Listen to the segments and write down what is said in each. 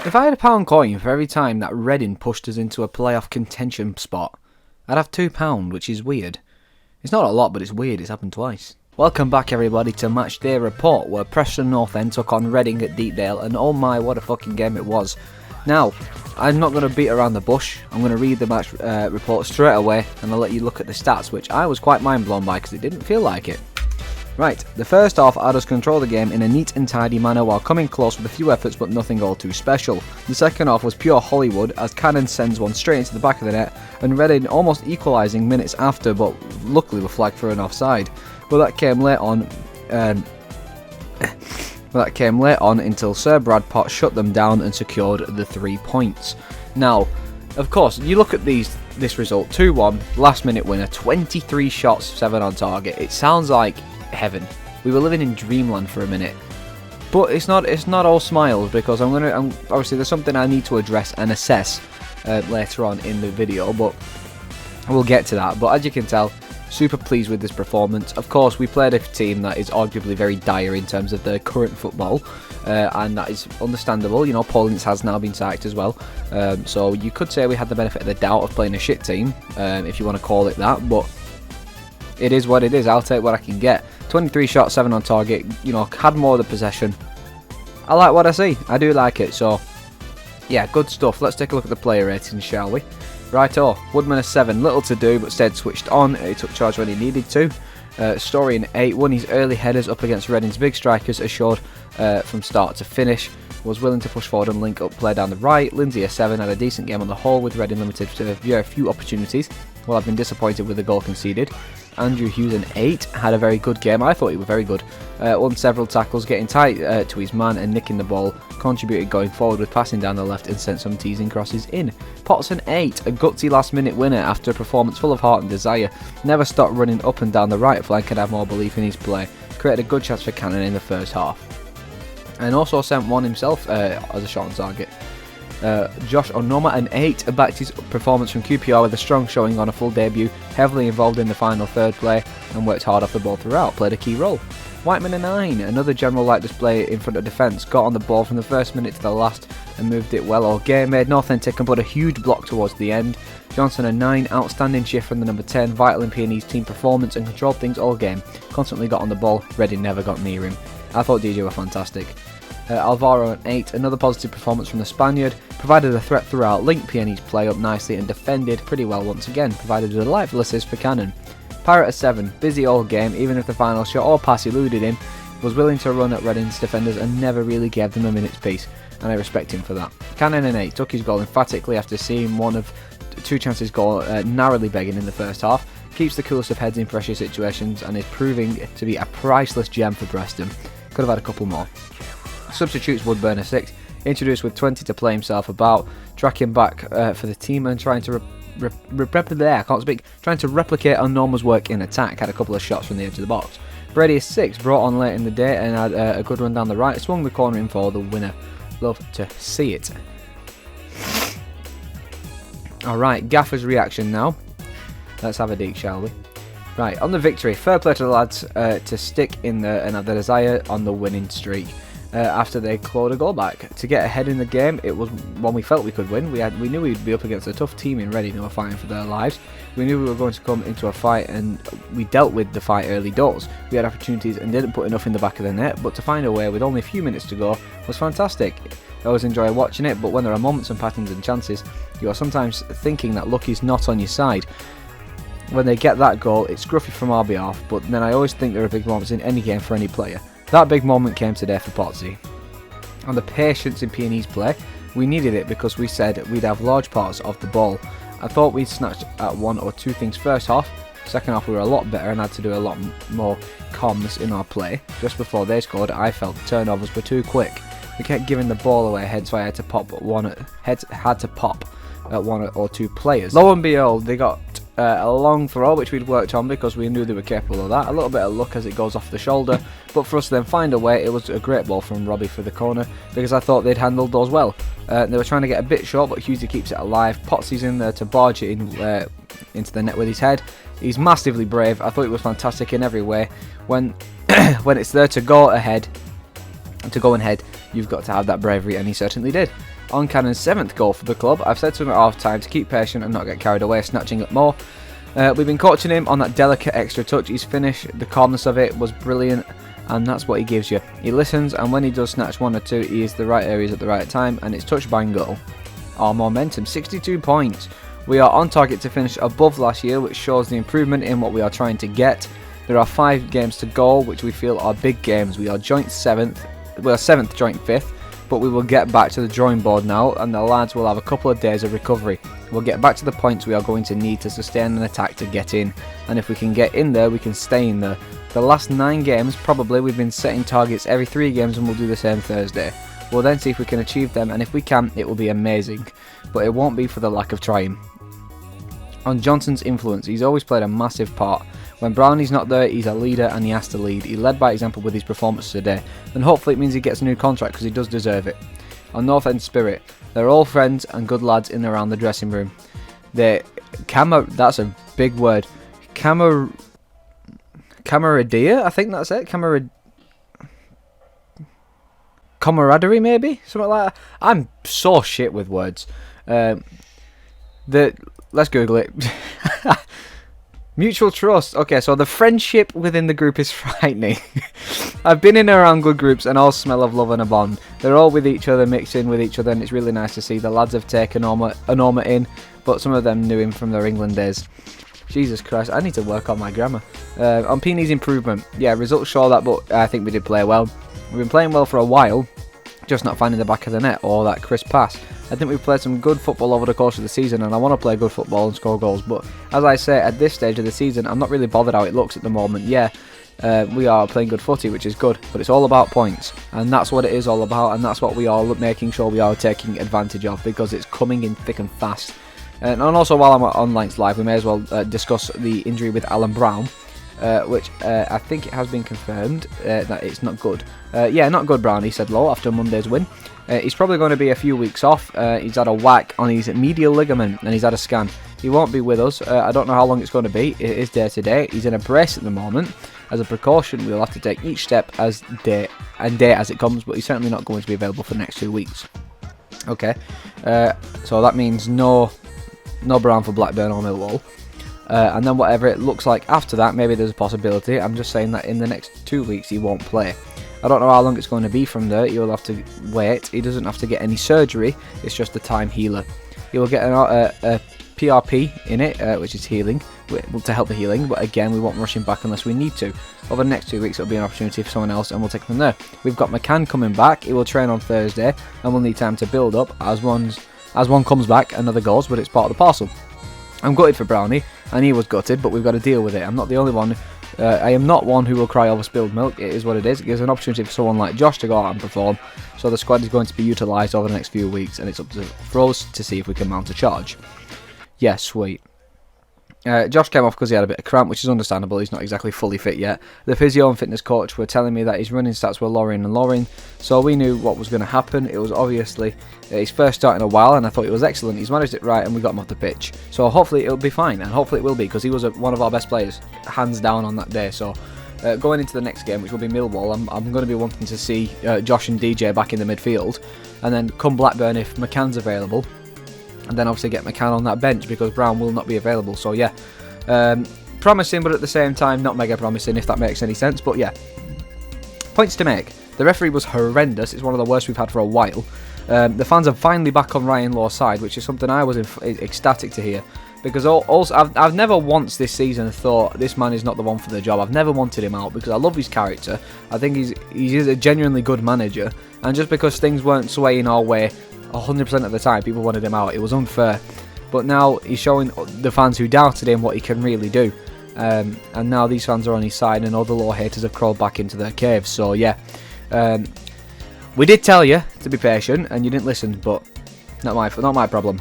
If I had £1 for every time that Reading pushed us into a playoff contention spot, I'd have £2, which is weird. It's not a lot, but it's weird. It's happened twice. Welcome back, everybody, to Matchday Report, where Preston North End took on Reading at Deepdale, and oh my, what a fucking game it was. Now, I'm not going to beat around the bush. I'm going to read the match report straight away, and I'll let you look at the stats, which I was quite mind blown by because it didn't feel like it. Right, the first half, Adders controlled the game in a neat and tidy manner while coming close with a few efforts but nothing all too special. The second half was pure Hollywood as Cannon sends one straight into the back of the net and Reading almost equalising minutes after, but luckily were flagged for an offside. But that came late on until Sir Brad Potts shut them down and secured the 3 points. Now, of course, you look at this result, 2-1, last minute winner, 23 shots, 7 on target. It sounds like heaven. We were living in dreamland for a minute, but it's not all smiles, because obviously there's something I need to address and assess later on in the video, but we'll get to that. But as you can tell, super pleased with this performance. Of course, we played a team that is arguably very dire in terms of their current football, and that is understandable. You know, Paulins has now been sacked as well, so you could say we had the benefit of the doubt of playing a shit team, if you want to call it that, but it is what it is. I'll take what I can get. 23 shots, 7 on target, you know, had more of the possession. I like what I see. I do like it. So, yeah, good stuff. Let's take a look at the player ratings, shall we? Righto, Woodman a 7. Little to do, but stayed switched on. He took charge when he needed to. Story an 8. Won his early headers up against Reading's big strikers, assured from start to finish. Was willing to push forward and link up play down the right. Lindsay a 7. Had a decent game on the whole, with Reading limited to very few opportunities. Well, I've been disappointed with the goal conceded. Andrew Hughes an 8, had a very good game. I thought he was very good. Won several tackles, getting tight to his man and nicking the ball. Contributed going forward with passing down the left and sent some teasing crosses in. Potts an 8, a gutsy last minute winner after a performance full of heart and desire. Never stopped running up and down the right flank and had more belief in his play. Created a good chance for Cannon in the first half. And also sent one himself as a shot on target. Josh Onoma an 8, backed his performance from QPR with a strong showing on a full debut, heavily involved in the final third play and worked hard off the ball throughout, played a key role. Whiteman a 9, another general light display in front of defence, got on the ball from the first minute to the last and moved it well all game, made North End tick and put a huge block towards the end. Johnson a 9, outstanding shift from the number 10, vital in Peony's team performance and controlled things all game, constantly got on the ball, Reading never got near him. I thought DJ were fantastic. Alvaro an 8, another positive performance from the Spaniard, provided a threat throughout, linked Peony's play up nicely and defended pretty well once again, provided a delightful assist for Cannon. Pirate a 7, busy all game, even if the final shot or pass eluded him, was willing to run at Reading's defenders and never really gave them a minute's peace, and I respect him for that. Cannon an 8, took his goal emphatically after seeing one of 2 chances goal narrowly begging in the first half, keeps the coolest of heads in pressure situations and is proving to be a priceless gem for Preston. Could have had a couple more. Substitutes Woodburn a 6, introduced with 20 to play himself about, tracking back for the team and trying to trying to replicate Onoma's work in attack, had a couple of shots from the edge of the box. Brady a 6, brought on late in the day and had a good run down the right, swung the corner in for the winner. Love to see it. Alright, Gaffer's reaction now. Let's have a dig, shall we? Right, on the victory, fair play to the lads to stick in there and have the desire on the winning streak. After they clawed a goal back. To get ahead in the game, it was one we felt we could win. We knew we'd be up against a tough team in Reading who were fighting for their lives. We knew we were going to come into a fight and we dealt with the fight early doors. We had opportunities and didn't put enough in the back of the net, but to find a way with only a few minutes to go was fantastic. I always enjoy watching it, but when there are moments and patterns and chances, you are sometimes thinking that luck is not on your side. When they get that goal, it's scruffy from our behalf, but then I always think there are big moments in any game for any player. That big moment came today for Potsy. And the patience in Peony's play, we needed it because we said we'd have large parts of the ball. I thought we'd snatched at 1 or 2 things first half. Second half we were a lot better and had to do a lot more calmness in our play. Just before they scored, I felt the turnovers were too quick. We kept giving the ball away, hence why I had to pop at 1 or 2 players. Lo and behold, they got a long throw, which we'd worked on because we knew they were capable of that. A little bit of luck as it goes off the shoulder, but for us to then find a way, it was a great ball from Robbie for the corner because I thought they'd handled those well. They were trying to get a bit short, but Hughesy keeps it alive. Potsy's in there to barge it in, into the net with his head. He's massively brave. I thought it was fantastic in every way. When when it's there to go ahead, you've got to have that bravery, and he certainly did. on Cannon's 7th goal for the club. I've said to him at half time to keep patient and not get carried away, snatching up more. We've been coaching him on that delicate extra touch. His finish, the calmness of it was brilliant, and that's what he gives you. He listens, and when he does snatch one or two, he is the right areas at the right time, and it's touch, bang, goal. Our momentum, 62 points. We are on target to finish above last year, which shows the improvement in what we are trying to get. There are 5 games to go, which we feel are big games. We are joint 7th, we are 7th, joint 5th, but we will get back to the drawing board now, and the lads will have a couple of days of recovery. We'll get back to the points we are going to need to sustain an attack to get in, and if we can get in there, we can stay in there. The last 9 games, probably, we've been setting targets every 3 games, and we'll do the same Thursday. We'll then see if we can achieve them, and if we can, it will be amazing, but it won't be for the lack of trying. On Johnson's influence, he's always played a massive part. When Brownie's not there, he's a leader and he has to lead. He led by example with his performance today, and hopefully it means he gets a new contract because he does deserve it. On North End spirit, they're all friends and good lads in and around the dressing room. That's a big word. Camaraderie, I think that's it. Camaraderie, maybe? Something like that. I'm so shit with words. Let's Google it. Mutual trust. Okay, so the friendship within the group is frightening. I've been in and around good groups and all smell of love and a bond. They're all with each other, mixing with each other, and it's really nice to see. The lads have taken Norma in, but some of them knew him from their England days. Jesus Christ, I need to work on my grammar. On Peeney's improvement, yeah, results show that, but I think we did play well. We've been playing well for a while, just not finding the back of the net or that crisp pass. I think we've played some good football over the course of the season, and I want to play good football and score goals, but as I say, at this stage of the season, I'm not really bothered how it looks at the moment. Yeah, we are playing good footy, which is good, but it's all about points, and that's what it is all about, and that's what we are making sure we are taking advantage of, because it's coming in thick and fast. And also, while I'm on Lights Live, we may as well discuss the injury with Alan Brown, which I think it has been confirmed that it's not good. Yeah, not good, Brownie, said Lowe after Monday's win. He's probably going to be a few weeks off. He's had a whack on his medial ligament and he's had a scan. He won't be with us. I don't know how long it's going to be. It is day to day. He's in a brace at the moment. As a precaution, we'll have to take each step as day as it comes, but he's certainly not going to be available for the next 2 weeks. Okay, so that means no Brown for Blackburn or Millwall. And then whatever it looks like after that, maybe there's a possibility. I'm just saying that in the next 2 weeks he won't play. I don't know how long it's going to be from there. He'll have to wait. He doesn't have to get any surgery. It's just a time healer. He will get a PRP in it, which is healing, to help the healing. But again, we won't rush him back unless we need to. Over the next 2 weeks, it'll be an opportunity for someone else, and we'll take it from there. We've got McCann coming back. He will train on Thursday, and we'll need time to build up. As one comes back, another goes, but it's part of the parcel. I'm gutted for Brownie, and he was gutted, but we've got to deal with it. I'm not the only one. I am not one who will cry over spilled milk. It is what it is. It gives an opportunity for someone like Josh to go out and perform. So the squad is going to be utilised over the next few weeks, and it's up for us to see if we can mount a charge. Yeah, sweet. Josh came off because he had a bit of cramp, which is understandable. He's not exactly fully fit yet. The physio and fitness coach were telling me that his running stats were lowering, so we knew what was going to happen. It was obviously his first start in a while, and I thought it was excellent. He's managed it right, and we got him off the pitch. So hopefully it'll be fine, and hopefully it will be, because he was one of our best players, hands down, on that day. So going into the next game, which will be Millwall, I'm going to be wanting to see Josh and DJ back in the midfield, and then come Blackburn if McCann's available. And then obviously get McCann on that bench because Brown will not be available. So yeah, promising, but at the same time not mega promising, if that makes any sense. But yeah, points to make. The referee was horrendous. It's one of the worst we've had for a while. The fans are finally back on Ryan Law's side, which is something I was ecstatic to hear. Because also I've never once this season thought this man is not the one for the job. I've never wanted him out because I love his character. I think he is a genuinely good manager. And just because things weren't swaying our way 100% of the time, people wanted him out. It was unfair, but now he's showing the fans who doubted him what he can really do, and now these fans are on his side, and all the Law haters have crawled back into their caves. So yeah, we did tell you to be patient, and you didn't listen, but not my problem.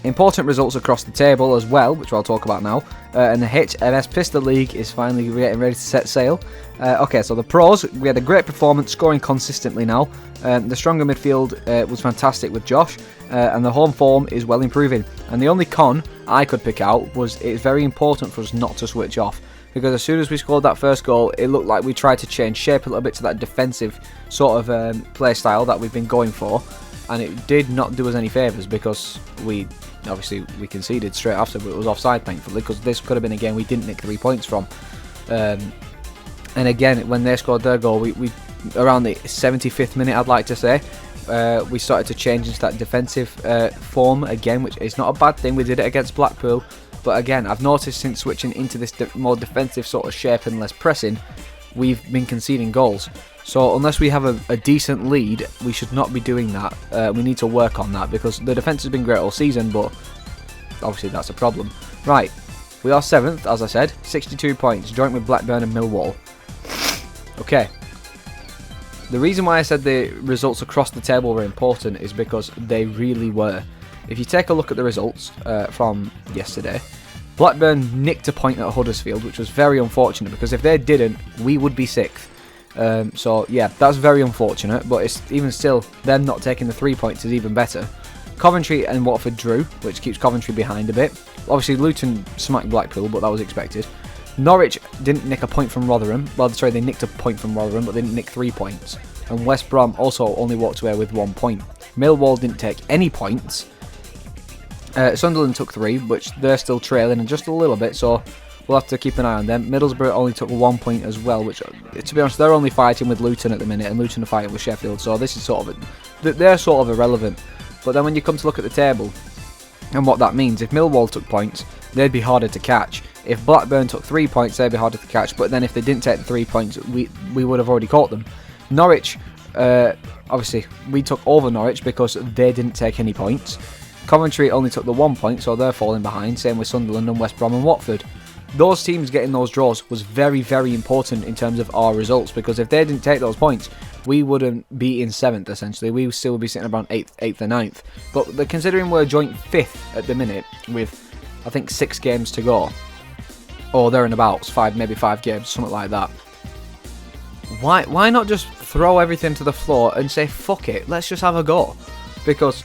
Important results across the table as well, which I'll talk about now. And the HMS Pistol League is finally getting ready to set sail. Okay, so the pros, we had a great performance, scoring consistently now. The stronger midfield was fantastic with Josh, and the home form is well improving. And the only con I could pick out was it's very important for us not to switch off, because as soon as we scored that first goal, it looked like we tried to change shape a little bit to that defensive sort of play style that we've been going for. and it did not do us any favours because we conceded straight after, but it was offside thankfully, because this could have been a game we didn't nick 3 points from. And again, when they scored their goal, we around the 75th minute, I'd like to say, we started to change into that defensive form again, which is not a bad thing. We did it against Blackpool, but again, I've noticed since switching into this more defensive sort of shape and less pressing, we've been conceding goals. So unless we have a decent lead, we should not be doing that. We need to work on that, because the defence has been great all season, but obviously that's a problem. Right, we are 7th, as I said, 62 points, joint with Blackburn and Millwall. Okay. The reason why I said the results across the table were important is because they really were. If you take a look at the results from yesterday, Blackburn nicked a point at Huddersfield, which was very unfortunate, because if they didn't, we would be 6th. So yeah, that's very unfortunate, but it's even still, them not taking the 3 points is even better. Coventry and Watford drew, which keeps Coventry behind a bit. Obviously Luton smacked Blackpool, but that was expected. Norwich didn't nick a point from Rotherham. Well, sorry, they nicked a point from Rotherham, but they didn't nick 3 points. And West Brom also only walked away with 1 point. Millwall didn't take any points. Sunderland took 3, which they're still trailing and just a little bit, so we'll have to keep an eye on them. Middlesbrough only took 1 point as well, which, to be honest, they're only fighting with Luton at the minute, and Luton are fighting with Sheffield, so this is sort of they're sort of irrelevant. But then when you come to look at the table and what that means, if Millwall took points, they'd be harder to catch. If Blackburn took 3 points, they'd be harder to catch, but then if they didn't take the 3 points, we would have already caught them. Norwich, obviously, we took over Norwich because they didn't take any points. Coventry only took the 1 point, so they're falling behind, same with Sunderland and West Brom and Watford. Those teams getting those draws was very, very important in terms of our results, because if they didn't take those points, we wouldn't be in 7th, essentially. We would still be sitting around 8th or 9th. But considering we're joint 5th at the minute, with, I think, 6 games to go, or thereabouts, maybe 5 games, something like that, why not just throw everything to the floor and say, fuck it, let's just have a go? Because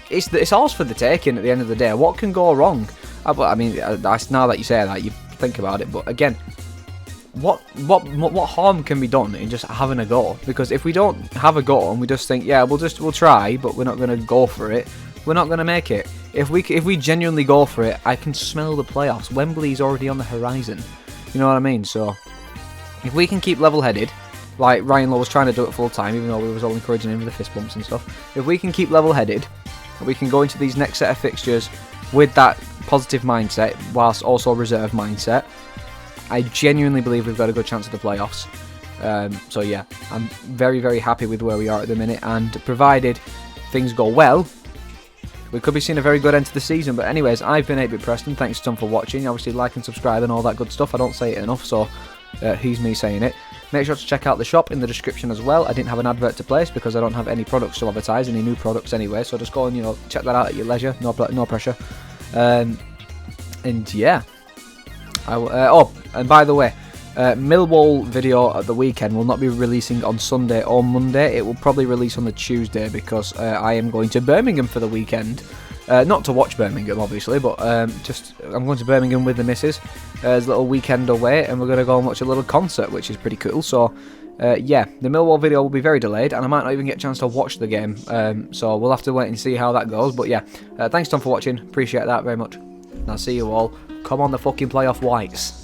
it's ours for the taking at the end of the day. What can go wrong? I mean, now that you say that, you think about it, but again, what harm can be done in just having a go? Because if we don't have a go and we just think, yeah, we'll try, but we're not going to go for it, we're not going to make it. If we genuinely go for it, I can smell the playoffs. Wembley's already on the horizon. You know what I mean? So if we can keep level-headed, like Ryan Lowe was trying to do it full time, even though we was all encouraging him with the fist bumps and stuff. If we can keep level-headed, we can go into these next set of fixtures with that positive mindset, whilst also reserve mindset, I genuinely believe we've got a good chance of the playoffs. So yeah, I'm very, very happy with where we are at the minute, and provided things go well, we could be seeing a very good end to the season. But anyways, I've been 8-Bit Preston. Thanks Tom for watching. Obviously, like and subscribe and all that good stuff. I don't say it enough, so here's me saying it. Make sure to check out the shop in the description as well. I didn't have an advert to place because I don't have any products to advertise, any new products anyway. So just go and check that out at your leisure. No pressure. And yeah, and by the way, Millwall video at the weekend will not be releasing on Sunday or Monday. It will probably release on the Tuesday, because I am going to Birmingham for the weekend. Not to watch Birmingham, obviously, but I'm going to Birmingham with the missus. There's a little weekend away, and we're going to go and watch a little concert, which is pretty cool. So yeah, the Millwall video will be very delayed, and I might not even get a chance to watch the game. So we'll have to wait and see how that goes. But yeah, thanks Tom for watching. Appreciate that very much. And I'll see you all. Come on the fucking playoff whites.